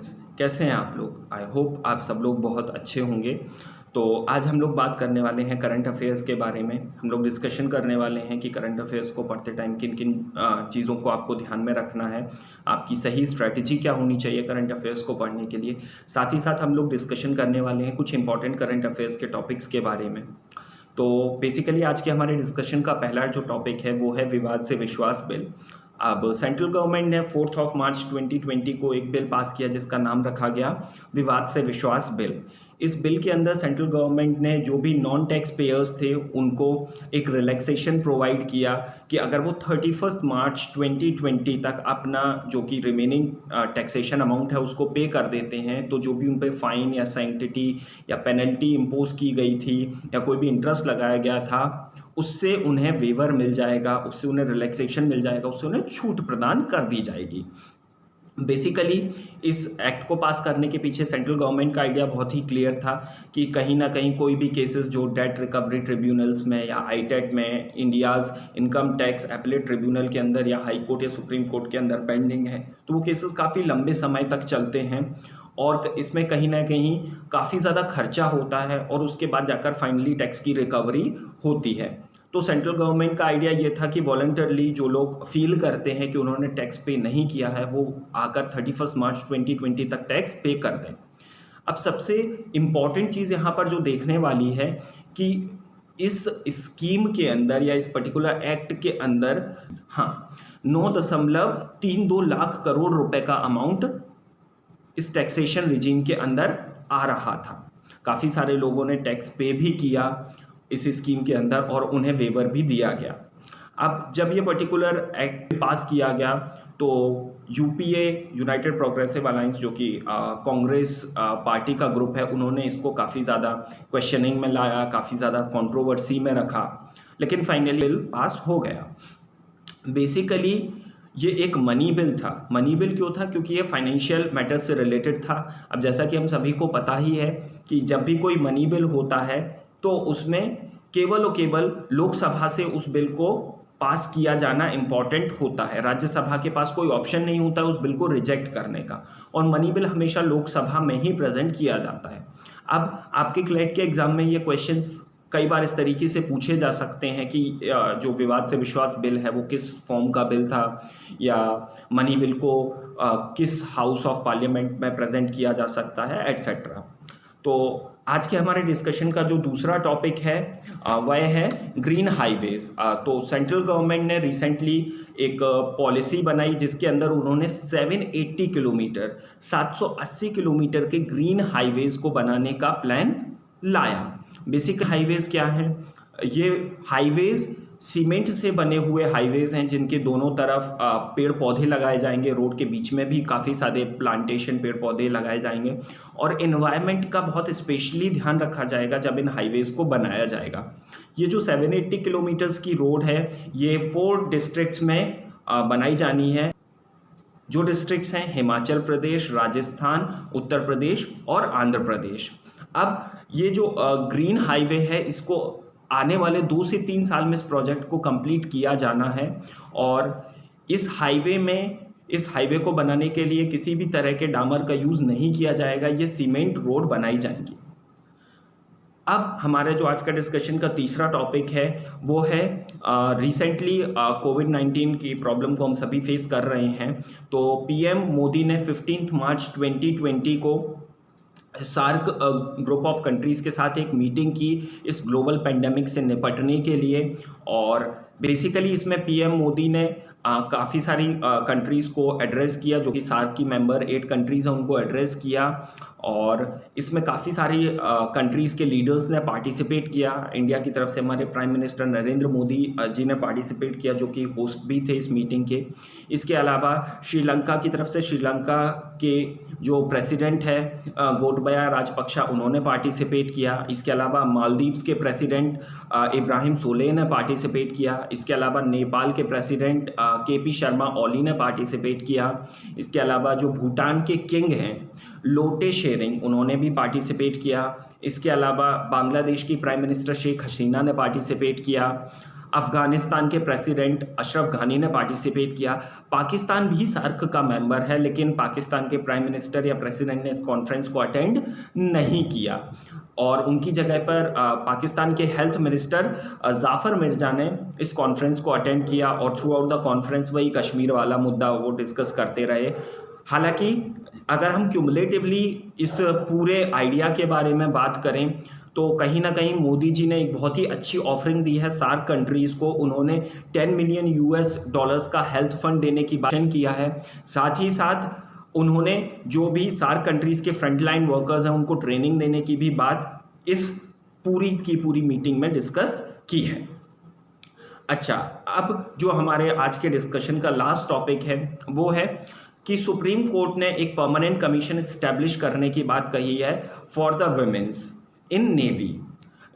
Friends, कैसे हैं आप लोग? आई होप आप सब लोग बहुत अच्छे होंगे। तो आज हम लोग बात करने वाले हैं करंट अफेयर्स के बारे में। हम लोग डिस्कशन करने वाले हैं कि करंट अफेयर्स को पढ़ते टाइम किन किन चीज़ों को आपको ध्यान में रखना है, आपकी सही स्ट्रैटेजी क्या होनी चाहिए करंट अफेयर्स को पढ़ने के लिए। साथ ही साथ हम लोग डिस्कशन करने वाले हैं कुछ इंपॉर्टेंट करंट अफेयर्स के टॉपिक्स के बारे में। तो बेसिकली आज के हमारे डिस्कशन का पहला जो टॉपिक है वो है विवाद से विश्वास बिल। अब सेंट्रल गवर्नमेंट ने 4 मार्च 2020 को एक बिल पास किया जिसका नाम रखा गया विवाद से विश्वास बिल। इस बिल के अंदर सेंट्रल गवर्नमेंट ने जो भी नॉन टैक्स पेयर्स थे उनको एक रिलैक्सेशन प्रोवाइड किया कि अगर वो 31 मार्च 2020 तक अपना जो कि रिमेनिंग टैक्सेशन अमाउंट है उसको पे कर देते हैं तो जो भी उन पर फाइन या सैंक्टिटी या पेनल्टी इम्पोज की गई थी या कोई भी इंटरेस्ट लगाया गया था उससे उन्हें वेवर मिल जाएगा, उससे उन्हें रिलैक्सेशन मिल जाएगा, उससे उन्हें छूट प्रदान कर दी जाएगी। बेसिकली इस एक्ट को पास करने के पीछे सेंट्रल गवर्नमेंट का आइडिया बहुत ही क्लियर था कि कहीं ना कहीं कोई भी केसेस जो डेट रिकवरी ट्रिब्यूनल्स में या आईटेट में, India's income tax appellate tribunal के अंदर या हाई कोर्ट या सुप्रीम कोर्ट के अंदर पेंडिंग है तो वो केसेस काफ़ी लंबे समय तक चलते हैं और इसमें कहीं ना कहीं काफ़ी ज़्यादा खर्चा होता है और उसके बाद जाकर फाइनली टैक्स की रिकवरी होती है। तो सेंट्रल गवर्नमेंट का आइडिया ये था कि वॉलंटरली जो लोग फील करते हैं कि उन्होंने टैक्स पे नहीं किया है वो आकर 31 मार्च 2020 तक टैक्स पे कर दें। अब सबसे इम्पॉर्टेंट चीज़ यहाँ पर जो देखने वाली है कि इस स्कीम के अंदर या इस पर्टिकुलर एक्ट के अंदर 9.32 लाख करोड़ रुपए का अमाउंट इस टैक्सेशन रिजीम के अंदर आ रहा था। काफ़ी सारे लोगों ने टैक्स पे भी किया इस स्कीम के अंदर और उन्हें वेवर भी दिया गया। अब जब ये पर्टिकुलर एक्ट पास किया गया तो यूपीए यूनाइटेड प्रोग्रेसिव अलायंस जो कि कांग्रेस पार्टी का ग्रुप है उन्होंने इसको काफ़ी ज़्यादा क्वेश्चनिंग में लाया, काफ़ी ज़्यादा कंट्रोवर्सी में रखा, लेकिन फाइनली बिल पास हो गया। बेसिकली ये एक मनी बिल था। मनी बिल क्यों था? क्योंकि ये फाइनेंशियल मैटर्स से रिलेटेड था। अब जैसा कि हम सभी को पता ही है कि जब भी कोई मनी बिल होता है तो उसमें केवल और केवल लोकसभा से उस बिल को पास किया जाना इम्पॉर्टेंट होता है। राज्यसभा के पास कोई ऑप्शन नहीं होता है उस बिल को रिजेक्ट करने का और मनी बिल हमेशा लोकसभा में ही प्रेजेंट किया जाता है। अब आपके क्लेट के एग्जाम में ये क्वेश्चंस कई बार इस तरीके से पूछे जा सकते हैं कि जो विवाद से विश्वास बिल है वो किस फॉर्म का बिल था या मनी बिल को किस हाउस ऑफ पार्लियामेंट में प्रेजेंट किया जा सकता है एटसेट्रा। तो आज के हमारे डिस्कशन का जो दूसरा टॉपिक है वह है ग्रीन हाईवेज। तो सेंट्रल गवर्नमेंट ने रिसेंटली एक पॉलिसी बनाई जिसके अंदर उन्होंने 780 किलोमीटर 780 किलोमीटर के ग्रीन हाईवेज को बनाने का प्लान लाया। बेसिक हाईवेज क्या है? ये हाईवेज सीमेंट से बने हुए हाईवेज हैं जिनके दोनों तरफ पेड़ पौधे लगाए जाएंगे, रोड के बीच में भी काफ़ी सारे प्लांटेशन पेड़ पौधे लगाए जाएंगे और एनवायरनमेंट का बहुत स्पेशली ध्यान रखा जाएगा जब इन हाईवेज को बनाया जाएगा। ये जो 780 किलोमीटर्स की रोड है ये 4 डिस्ट्रिक्ट्स में बनाई जानी है। जो डिस्ट्रिक्ट्स हैं हिमाचल प्रदेश, राजस्थान, उत्तर प्रदेश और आंध्र प्रदेश। अब ये जो ग्रीन हाईवे है इसको आने वाले 2 से 3 साल में इस प्रोजेक्ट को कंप्लीट किया जाना है और इस हाईवे को बनाने के लिए किसी भी तरह के डामर का यूज़ नहीं किया जाएगा, ये सीमेंट रोड बनाई जाएंगी। अब हमारे जो आज का डिस्कशन का तीसरा टॉपिक है वो है रिसेंटली कोविड-19 की प्रॉब्लम को हम सभी फेस कर रहे हैं। तो पीएम मोदी ने 15 मार्च 2020 को सार्क ग्रुप ऑफ कंट्रीज़ के साथ एक मीटिंग की इस ग्लोबल पेंडेमिक से निपटने के लिए और बेसिकली इसमें पीएम मोदी ने काफ़ी सारी कंट्रीज़ को एड्रेस किया जो कि सार्क की मेंबर 8 कंट्रीज़ हैं उनको एड्रेस किया और इसमें काफ़ी सारी कंट्रीज़ के लीडर्स ने पार्टिसिपेट किया। इंडिया की तरफ से हमारे प्राइम मिनिस्टर नरेंद्र मोदी जी ने पार्टिसिपेट किया जो कि होस्ट भी थे इस मीटिंग के। इसके अलावा श्रीलंका की तरफ से श्रीलंका के जो प्रेसिडेंट है गोटबाया राजपक्षा उन्होंने पार्टिसिपेट किया। इसके अलावा मालदीव्स के प्रेसिडेंट इब्राहिम सोलेह ने पार्टिसिपेट किया। इसके अलावा नेपाल के प्रेसिडेंट केपी शर्मा ओली ने पार्टिसिपेट किया। इसके अलावा जो भूटान के किंग हैं लोटे शेरिंग उन्होंने भी पार्टिसिपेट किया। इसके अलावा बांग्लादेश की प्राइम मिनिस्टर शेख हसीना ने पार्टिसिपेट किया। अफ़गानिस्तान के प्रेसिडेंट अशरफ घानी ने पार्टिसिपेट किया। पाकिस्तान भी सार्क का मेंबर है, लेकिन पाकिस्तान के प्राइम मिनिस्टर या प्रेसिडेंट ने इस कॉन्फ्रेंस को अटेंड नहीं किया और उनकी जगह पर पाकिस्तान के हेल्थ मिनिस्टर जाफ़र मिर्ज़ा ने इस कॉन्फ्रेंस को अटेंड किया और थ्रू आउट द कॉन्फ्रेंस वही कश्मीर वाला मुद्दा वो डिस्कस करते रहे। हालांकि अगर हम क्यूमुलेटिवली इस पूरे आइडिया के बारे में बात करें तो कहीं ना कहीं मोदी जी ने एक बहुत ही अच्छी ऑफरिंग दी है सार्क कंट्रीज़ को। उन्होंने 10 मिलियन यूएस डॉलर्स का हेल्थ फंड देने की बात किया है। साथ ही साथ उन्होंने जो भी सार्क कंट्रीज़ के फ्रंटलाइन वर्कर्स हैं उनको ट्रेनिंग देने की भी बात इस पूरी की पूरी मीटिंग में डिस्कस की है। अच्छा, अब जो हमारे आज के डिस्कशन का लास्ट टॉपिक है वो है कि सुप्रीम कोर्ट ने एक परमानेंट कमीशन इस्टेब्लिश करने की बात कही है for the women's in navy.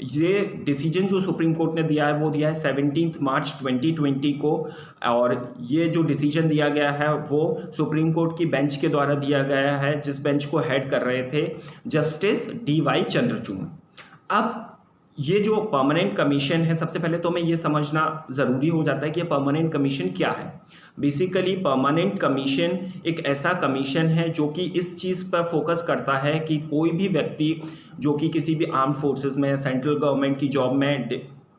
ये डिसीजन जो सुप्रीम कोर्ट ने दिया है वो दिया है 17 मार्च 2020 को और ये जो डिसीजन दिया गया है वो सुप्रीम कोर्ट की बेंच के द्वारा दिया गया है, जिस बेंच को हेड कर रहे थे जस्टिस DY चंद्रचूड़। अब ये जो परमानेंट कमीशन है, सबसे पहले तो हमें ये समझना ज़रूरी हो जाता है कि ये परमानेंट कमीशन क्या है। बेसिकली परमानेंट कमीशन एक ऐसा कमीशन है जो कि इस चीज़ पर फोकस करता है कि कोई भी व्यक्ति जो कि किसी भी आर्म्ड फोर्सेस में सेंट्रल गवर्नमेंट की जॉब में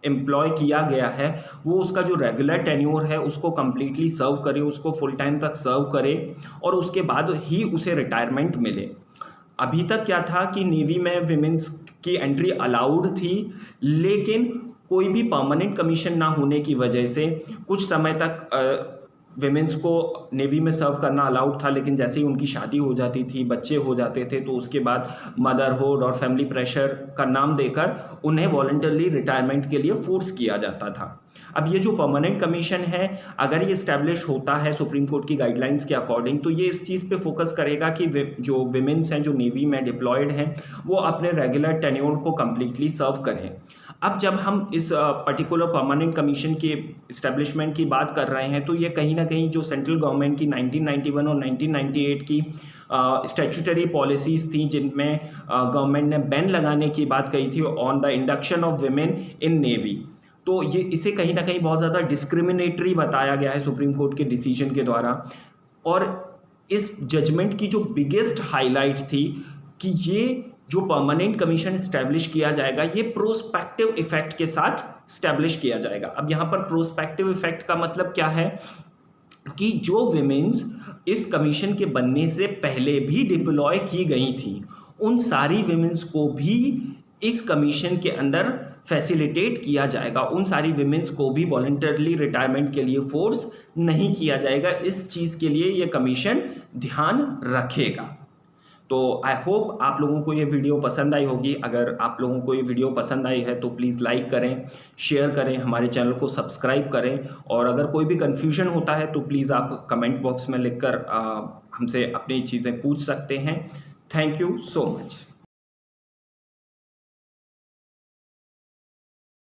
एम्प्लॉय किया गया है वो उसका जो रेगुलर टेन्योर है उसको कम्प्लीटली सर्व करे, उसको फुल टाइम तक सर्व करे और उसके बाद ही उसे रिटायरमेंट मिले। अभी तक क्या था कि नेवी में विमेंस की एंट्री अलाउड थी, लेकिन कोई भी परमानेंट कमीशन ना होने की वजह से कुछ समय तक विमेंस को नेवी में सर्व करना अलाउड था, लेकिन जैसे ही उनकी शादी हो जाती थी, बच्चे हो जाते थे, तो उसके बाद मदरहुड और फैमिली प्रेशर का नाम देकर उन्हें वॉलंटरली रिटायरमेंट के लिए फोर्स किया जाता था। अब ये जो परमानेंट कमीशन है अगर ये इस्टेब्लिश होता है सुप्रीम कोर्ट की गाइडलाइंस के अकॉर्डिंग तो ये इस चीज़ पे फोकस करेगा कि जो विमेंस हैं जो नेवी में डिप्लॉयड हैं वो अपने रेगुलर टेन्योर को कम्प्लीटली सर्व करें। अब जब हम इस पर्टिकुलर परमानेंट कमीशन के इस्टेब्लिशमेंट की बात कर रहे हैं तो ये कहीं ना कहीं जो सेंट्रल गवर्नमेंट की 1991 और 1998 की स्टैट्यूटरी पॉलिसीज़ थी जिनमें गवर्नमेंट ने बैन लगाने की बात कही थी on the induction of women in navy, तो ये इसे कहीं ना कहीं बहुत ज़्यादा डिस्क्रिमिनेटरी बताया गया है सुप्रीम कोर्ट के डिसीजन के द्वारा। और इस जजमेंट की जो बिगेस्ट हाईलाइट थी कि ये जो परमानेंट कमीशन इस्टेब्लिश किया जाएगा ये प्रोस्पेक्टिव इफेक्ट के साथ इस्टेब्लिश किया जाएगा। अब यहाँ पर प्रोस्पेक्टिव इफेक्ट का मतलब क्या है कि जो विमेंस इस कमीशन के बनने से पहले भी डिप्लॉय की गई थी उन सारी विमेंस को भी इस कमीशन के अंदर फैसिलिटेट किया जाएगा, उन सारी विमेंस को भी वॉलंटरली रिटायरमेंट के लिए फोर्स नहीं किया जाएगा। इस चीज़ के लिए ये कमीशन ध्यान रखेगा। तो आई होप आप लोगों को ये वीडियो पसंद आई होगी। अगर आप लोगों को ये वीडियो पसंद आई है तो प्लीज़ लाइक करें, शेयर करें, हमारे चैनल को सब्सक्राइब करें और अगर कोई भी कन्फ्यूजन होता है तो प्लीज़ आप कमेंट बॉक्स में लिखकर हमसे अपनी चीज़ें पूछ सकते हैं। Thank you so much.